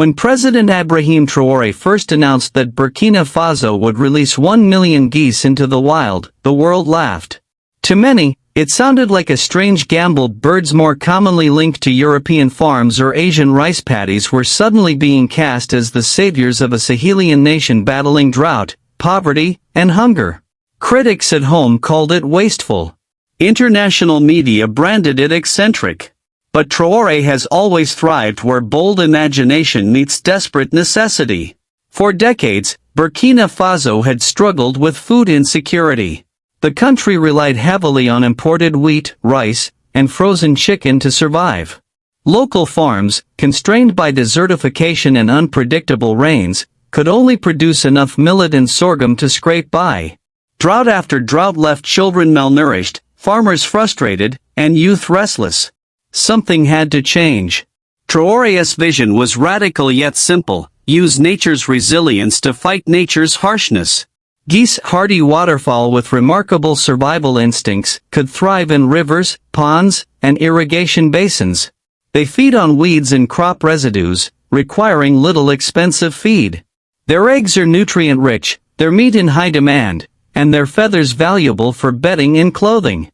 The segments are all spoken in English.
When President Ibrahim Traoré first announced that Burkina Faso would release 1 million geese into the wild, the world laughed. To many, it sounded like a strange gamble. Birds more commonly linked to European farms or Asian rice paddies were suddenly being cast as the saviors of a Sahelian nation battling drought, poverty, and hunger. Critics at home called it wasteful. International media branded it eccentric. But Traoré has always thrived where bold imagination meets desperate necessity. For decades, Burkina Faso had struggled with food insecurity. The country relied heavily on imported wheat, rice, and frozen chicken to survive. Local farms, constrained by desertification and unpredictable rains, could only produce enough millet and sorghum to scrape by. Drought after drought left children malnourished, farmers frustrated, and youth restless. Something had to change. Traoré's vision was radical yet simple: use nature's resilience to fight nature's harshness. Geese, hardy waterfowl with remarkable survival instincts, could thrive in rivers, ponds, and irrigation basins. They feed on weeds and crop residues, requiring little expensive feed. Their eggs are nutrient-rich, their meat in high demand, and their feathers valuable for bedding and clothing.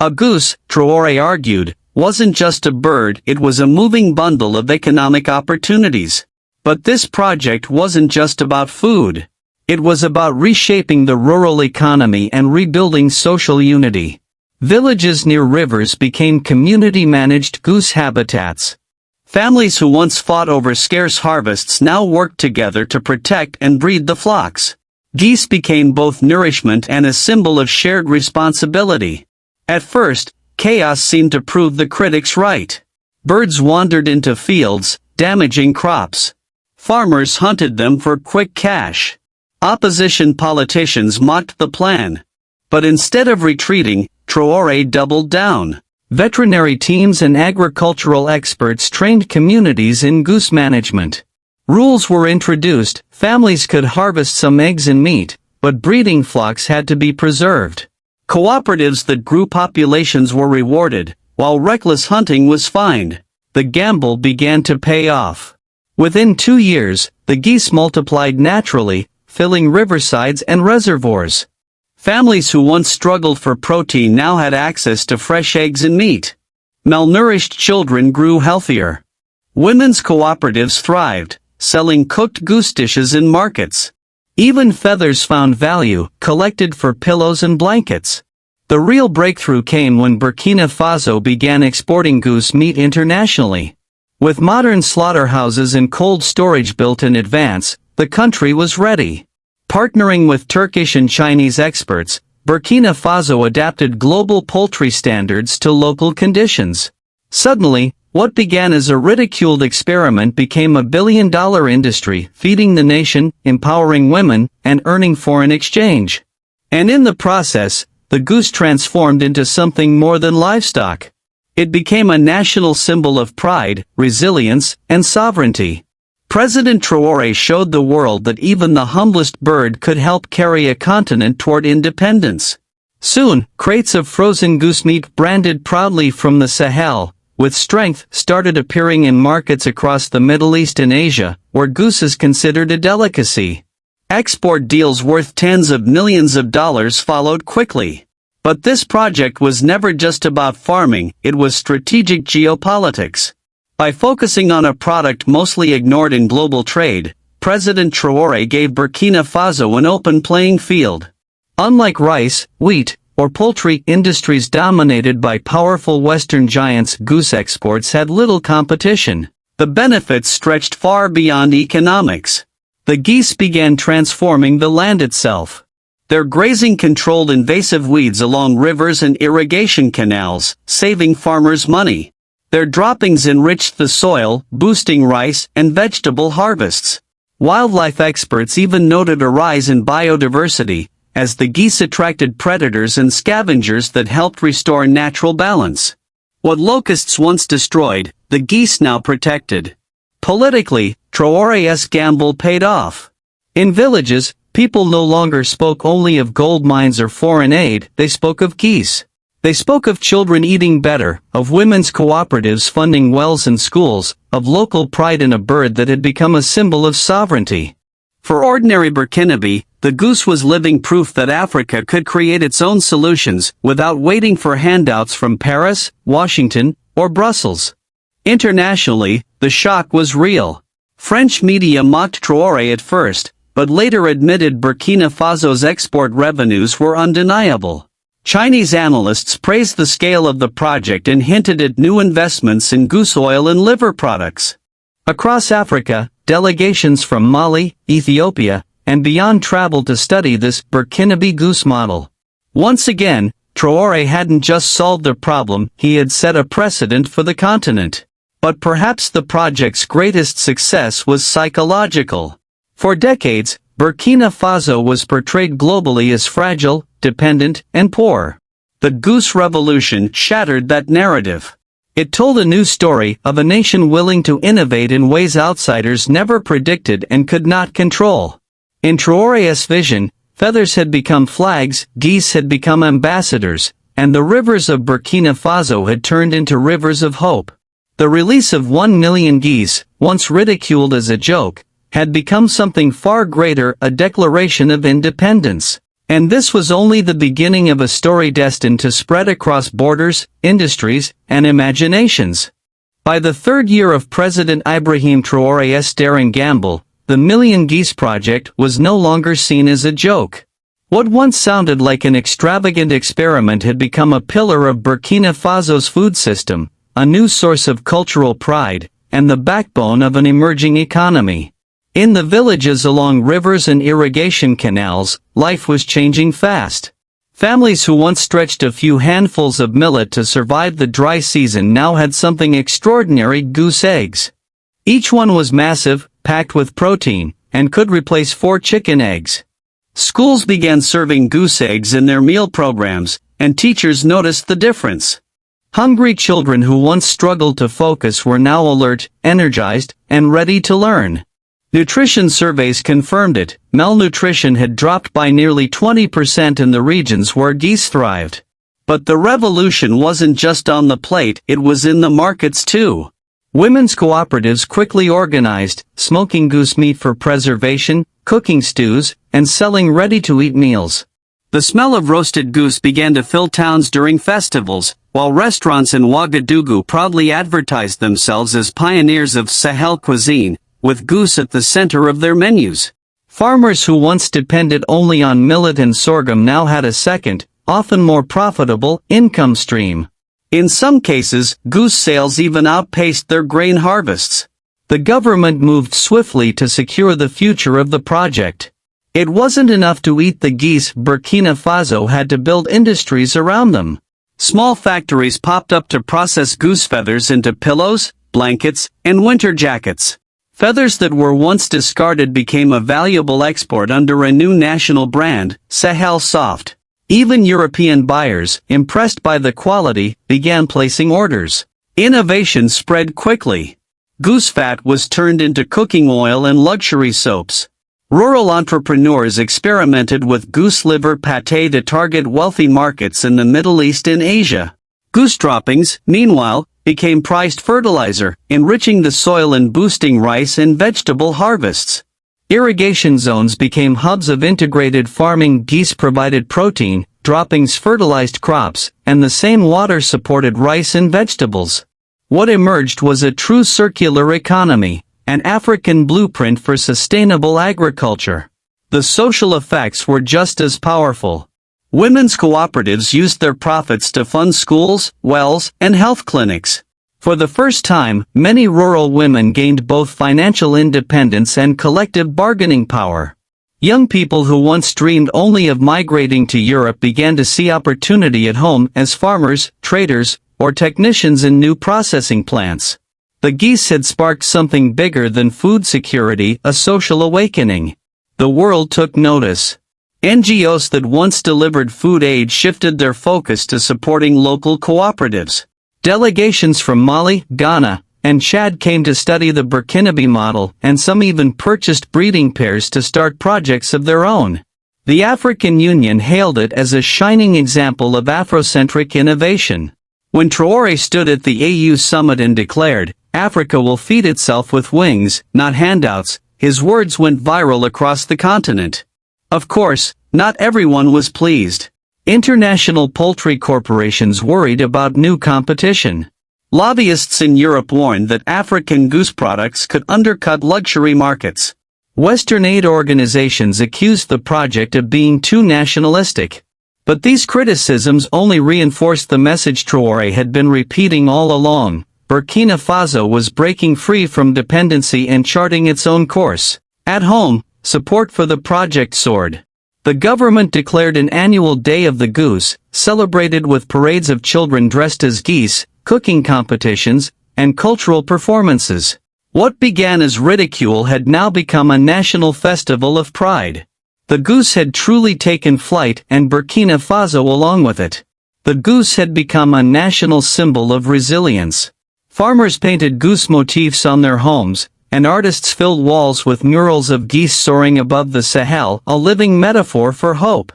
A goose, Traoré argued, wasn't just a bird, it was a moving bundle of economic opportunities. But this project wasn't just about food. It was about reshaping the rural economy and rebuilding social unity. Villages near rivers became community-managed goose habitats. Families who once fought over scarce harvests now worked together to protect and breed the flocks. Geese became both nourishment and a symbol of shared responsibility. At first, chaos seemed to prove the critics right. Birds wandered into fields, damaging crops. Farmers hunted them for quick cash. Opposition politicians mocked the plan. But instead of retreating, Traoré doubled down. Veterinary teams and agricultural experts trained communities in goose management. Rules were introduced: families could harvest some eggs and meat, but breeding flocks had to be preserved. Cooperatives that grew populations were rewarded, while reckless hunting was fined. The gamble began to pay off. Within 2 years, the geese multiplied naturally, filling riversides and reservoirs. Families who once struggled for protein now had access to fresh eggs and meat. Malnourished children grew healthier. Women's cooperatives thrived, selling cooked goose dishes in markets. Even feathers found value, collected for pillows and blankets. The real breakthrough came when Burkina Faso began exporting goose meat internationally. With modern slaughterhouses and cold storage built in advance, the country was ready. Partnering with Turkish and Chinese experts, Burkina Faso adapted global poultry standards to local conditions. Suddenly, what began as a ridiculed experiment became a billion-dollar industry, feeding the nation, empowering women, and earning foreign exchange. And in the process, the goose transformed into something more than livestock. It became a national symbol of pride, resilience, and sovereignty. President Traoré showed the world that even the humblest bird could help carry a continent toward independence. Soon, crates of frozen goose meat branded proudly from the Sahel, with strength, started appearing in markets across the Middle East and Asia, where goose is considered a delicacy. Export deals worth tens of millions of dollars followed quickly. But this project was never just about farming, it was strategic geopolitics. By focusing on a product mostly ignored in global trade, President Traoré gave Burkina Faso an open playing field. Unlike rice, wheat, or poultry industries dominated by powerful Western giants, goose exports had little competition. The benefits stretched far beyond economics. The geese began transforming the land itself. Their grazing controlled invasive weeds along rivers and irrigation canals, saving farmers money. Their droppings enriched the soil, boosting rice and vegetable harvests. Wildlife experts even noted a rise in biodiversity, as the geese attracted predators and scavengers that helped restore natural balance. What locusts once destroyed, the geese now protected. Politically, Traoré's gamble paid off. In villages, people no longer spoke only of gold mines or foreign aid, they spoke of geese. They spoke of children eating better, of women's cooperatives funding wells and schools, of local pride in a bird that had become a symbol of sovereignty. For ordinary Burkinabe, the goose was living proof that Africa could create its own solutions without waiting for handouts from Paris, Washington, or Brussels. Internationally, the shock was real. French media mocked Traoré at first, but later admitted Burkina Faso's export revenues were undeniable. Chinese analysts praised the scale of the project and hinted at new investments in goose oil and liver products. Across Africa, delegations from Mali, Ethiopia, and beyond traveled to study this Burkinabe goose model. Once again, Traoré hadn't just solved the problem, he had set a precedent for the continent. But perhaps the project's greatest success was psychological. For decades, Burkina Faso was portrayed globally as fragile, dependent, and poor. The Goose Revolution shattered that narrative. It told a new story of a nation willing to innovate in ways outsiders never predicted and could not control. In Traoré's vision, feathers had become flags, geese had become ambassadors, and the rivers of Burkina Faso had turned into rivers of hope. The release of 1 million geese, once ridiculed as a joke, had become something far greater, a declaration of independence. And this was only the beginning of a story destined to spread across borders, industries, and imaginations. By the third year of President Ibrahim Traoré's daring gamble, the Million Geese Project was no longer seen as a joke. What once sounded like an extravagant experiment had become a pillar of Burkina Faso's food system, a new source of cultural pride, and the backbone of an emerging economy. In the villages along rivers and irrigation canals, life was changing fast. Families who once stretched a few handfuls of millet to survive the dry season now had something extraordinary: goose eggs. Each one was massive, packed with protein, and could replace 4 chicken eggs. Schools began serving goose eggs in their meal programs, and teachers noticed the difference. Hungry children who once struggled to focus were now alert, energized, and ready to learn. Nutrition surveys confirmed it. Malnutrition had dropped by nearly 20% in the regions where geese thrived. But the revolution wasn't just on the plate, it was in the markets too. Women's cooperatives quickly organized, smoking goose meat for preservation, cooking stews, and selling ready-to-eat meals. The smell of roasted goose began to fill towns during festivals, while restaurants in Ouagadougou proudly advertised themselves as pioneers of Sahel cuisine, with goose at the center of their menus. Farmers who once depended only on millet and sorghum now had a second, often more profitable, income stream. In some cases, goose sales even outpaced their grain harvests. The government moved swiftly to secure the future of the project. It wasn't enough to eat the geese. Burkina Faso had to build industries around them. Small factories popped up to process goose feathers into pillows, blankets, and winter jackets. Feathers that were once discarded became a valuable export under a new national brand, Sahel Soft. Even European buyers, impressed by the quality, began placing orders. Innovation spread quickly. Goose fat was turned into cooking oil and luxury soaps. Rural entrepreneurs experimented with goose liver pâté to target wealthy markets in the Middle East and Asia. Goose droppings, meanwhile, became prized fertilizer, enriching the soil and boosting rice and vegetable harvests. Irrigation zones became hubs of integrated farming. Geese provided protein, droppings fertilized crops, and the same water supported rice and vegetables. What emerged was a true circular economy, an African blueprint for sustainable agriculture. The social effects were just as powerful. Women's cooperatives used their profits to fund schools, wells, and health clinics. For the first time, many rural women gained both financial independence and collective bargaining power. Young people who once dreamed only of migrating to Europe began to see opportunity at home as farmers, traders, or technicians in new processing plants. The geese had sparked something bigger than food security, a social awakening. The world took notice. NGOs that once delivered food aid shifted their focus to supporting local cooperatives. Delegations from Mali, Ghana, and Chad came to study the Burkinabe model, and some even purchased breeding pairs to start projects of their own. The African Union hailed it as a shining example of Afrocentric innovation. When Traoré stood at the AU summit and declared, "Africa will feed itself with wings, not handouts," his words went viral across the continent. Of course, not everyone was pleased. International poultry corporations worried about new competition. Lobbyists in Europe warned that African goose products could undercut luxury markets. Western aid organizations accused the project of being too nationalistic. But these criticisms only reinforced the message Traoré had been repeating all along: Burkina Faso was breaking free from dependency and charting its own course. At home, support for the project soared. The government declared an annual Day of the Goose, celebrated with parades of children dressed as geese, cooking competitions, and cultural performances. What began as ridicule had now become a national festival of pride. The goose had truly taken flight, and Burkina Faso along with it. The goose had become a national symbol of resilience. Farmers painted goose motifs on their homes, and artists filled walls with murals of geese soaring above the Sahel, a living metaphor for hope.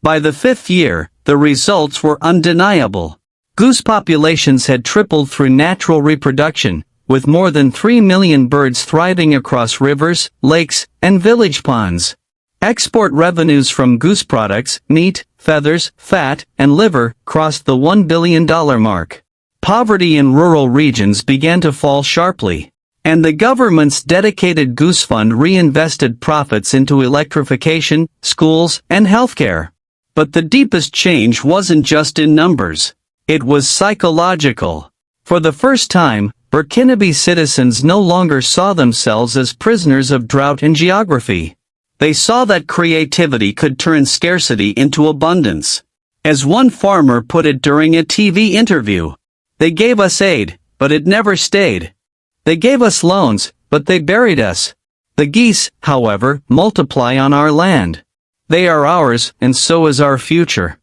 By the fifth year, the results were undeniable. Goose populations had tripled through natural reproduction, with more than 3 million birds thriving across rivers, lakes, and village ponds. Export revenues from goose products, meat, feathers, fat, and liver, crossed the $1 billion mark. Poverty in rural regions began to fall sharply. And the government's dedicated Goose Fund reinvested profits into electrification, schools, and healthcare. But the deepest change wasn't just in numbers. It was psychological. For the first time, Burkinabe citizens no longer saw themselves as prisoners of drought and geography. They saw that creativity could turn scarcity into abundance. As one farmer put it during a TV interview, "They gave us aid, but it never stayed. They gave us loans, but they buried us. The geese, however, multiply on our land. They are ours, and so is our future."